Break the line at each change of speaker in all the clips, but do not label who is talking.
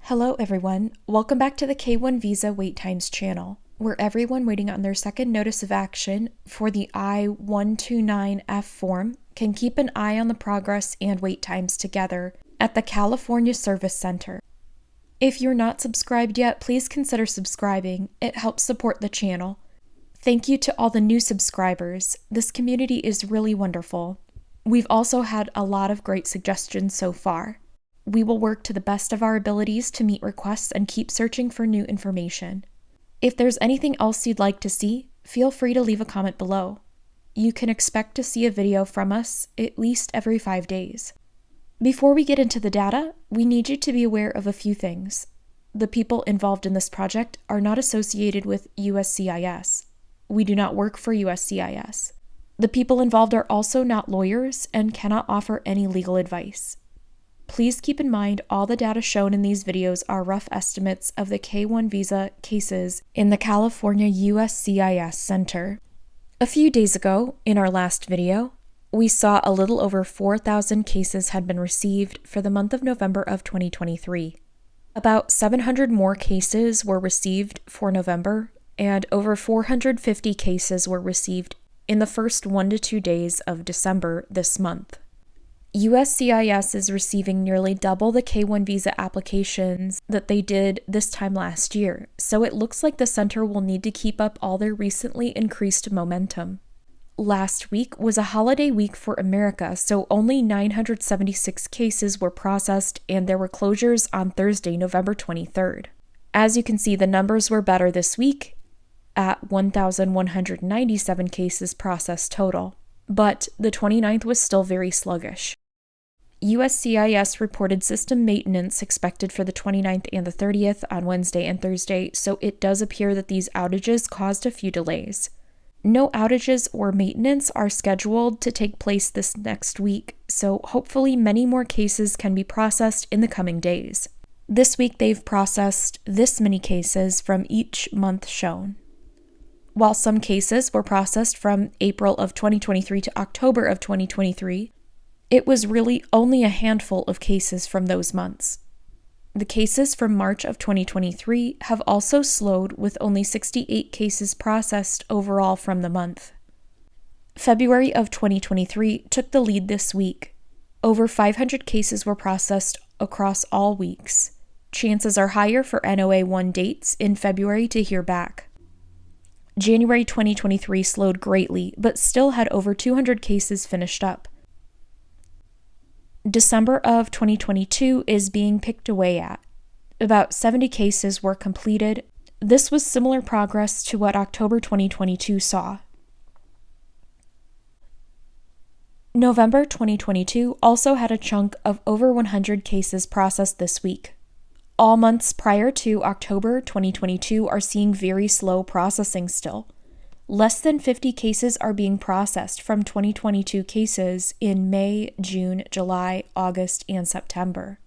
Hello everyone, welcome back to the K-1 Visa Wait Times channel, where everyone waiting on their second notice of action for the I-129F form can keep an eye on the progress and wait times together at the California Service Center. If you're not subscribed yet, please consider subscribing. It helps support the channel. Thank you to all the new subscribers. This community is really wonderful. We've also had a lot of great suggestions so far. We will work to the best of our abilities to meet requests and keep searching for new information. If there's anything else you'd like to see, feel free to leave a comment below. You can expect to see a video from us at least every 5 days. Before we get into the data, we need you to be aware of a few things. The people involved in this project are not associated with USCIS. We do not work for USCIS. The people involved are also not lawyers and cannot offer any legal advice. Please keep in mind all the data shown in these videos are rough estimates of the K-1 visa cases in the California USCIS Center. A few days ago, in our last video, we saw a little over 4,000 cases had been received for the month of November of 2023. About 700 more cases were received for November, and over 450 cases were received in the first 1 to 2 days of December this month. USCIS is receiving nearly double the K-1 visa applications that they did this time last year, so it looks like the center will need to keep up all their recently increased momentum. Last week was a holiday week for America, so only 976 cases were processed and there were closures on Thursday, November 23rd. As you can see, the numbers were better this week at 1,197 cases processed total, but the 29th was still very sluggish. USCIS reported system maintenance expected for the 29th and the 30th on Wednesday and Thursday, so it does appear that these outages caused a few delays. No outages or maintenance are scheduled to take place this next week, so hopefully many more cases can be processed in the coming days. This week they've processed this many cases from each month shown. While some cases were processed from April of 2023 to October of 2023, it was really only a handful of cases from those months. The cases from March of 2023 have also slowed, with only 68 cases processed overall from the month. February of 2023 took the lead this week. Over 500 cases were processed across all weeks. Chances are higher for NOA1 dates in February to hear back. January 2023 slowed greatly, but still had over 200 cases finished up. December of 2022 is being picked away at. About 70 cases were completed. This was similar progress to what October 2022 saw. November 2022 also had a chunk of over 100 cases processed this week. All months prior to October 2022 are seeing very slow processing still. Less than 50 cases are being processed from 2022 cases in May, June, July, August, and September.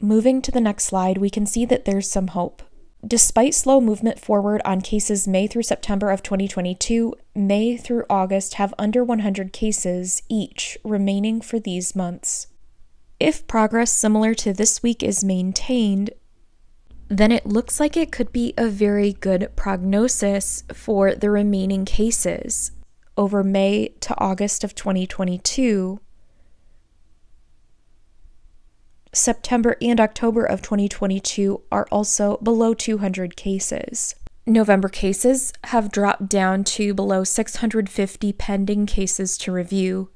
Moving to the next slide, we can see that there's some hope. Despite slow movement forward on cases May through September of 2022, May through August have under 100 cases each remaining for these months. If progress similar to this week is maintained, then it looks like it could be a very good prognosis for the remaining cases over May to August of 2022. September and October of 2022 are also below 200 cases. November cases have dropped down to below 650 pending cases to review.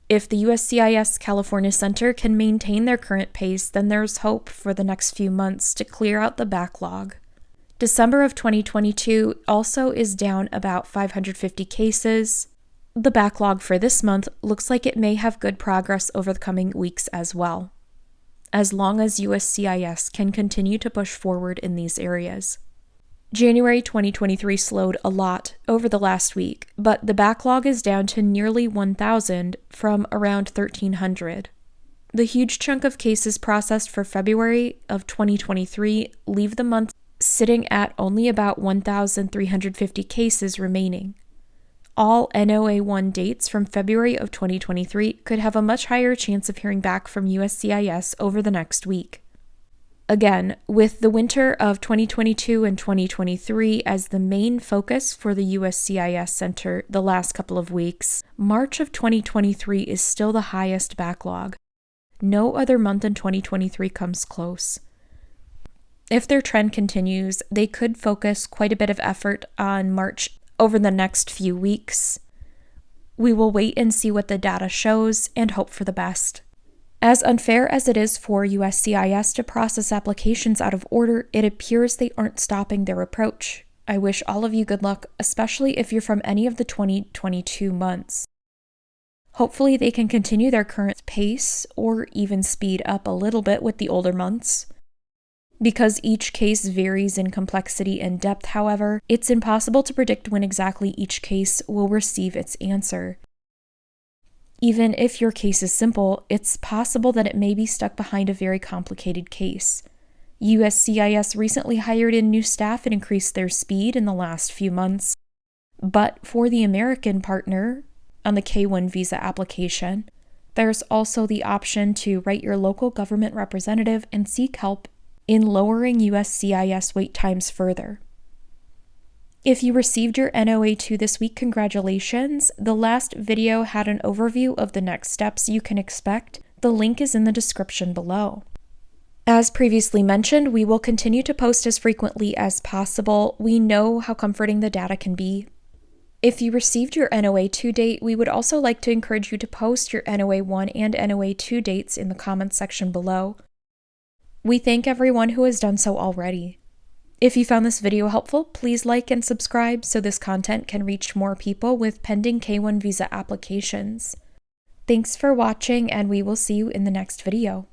If the USCIS California Center can maintain their current pace, then there's hope for the next few months to clear out the backlog. December of 2022 also is down about 550 cases. The backlog for this month looks like it may have good progress over the coming weeks as well, as long as USCIS can continue to push forward in these areas. January 2023 slowed a lot over the last week, but the backlog is down to nearly 1,000 from around 1,300. The huge chunk of cases processed for February of 2023 leave the month sitting at only about 1,350 cases remaining. All NOA1 dates from February of 2023 could have a much higher chance of hearing back from USCIS over the next week. Again, with the winter of 2022 and 2023 as the main focus for the USCIS Center the last couple of weeks, March of 2023 is still the highest backlog. No other month in 2023 comes close. If their trend continues, they could focus quite a bit of effort on March over the next few weeks. We will wait and see what the data shows and hope for the best. As unfair as it is for USCIS to process applications out of order, it appears they aren't stopping their approach. I wish all of you good luck, especially if you're from any of the 2022 months. Hopefully they can continue their current pace or even speed up a little bit with the older months. Because each case varies in complexity and depth, however, it's impossible to predict when exactly each case will receive its answer. Even if your case is simple, it's possible that it may be stuck behind a very complicated case. USCIS recently hired in new staff and increased their speed in the last few months. But for the American partner on the K-1 visa application, there's also the option to write your local government representative and seek help in lowering USCIS wait times further. If you received your NOA2 this week, congratulations. The last video had an overview of the next steps you can expect. The link is in the description below. As previously mentioned, we will continue to post as frequently as possible. We know how comforting the data can be. If you received your NOA2 date, we would also like to encourage you to post your NOA1 and NOA2 dates in the comments section below. We thank everyone who has done so already. If you found this video helpful, please like and subscribe so this content can reach more people with pending K-1 visa applications. Thanks for watching, and we will see you in the next video.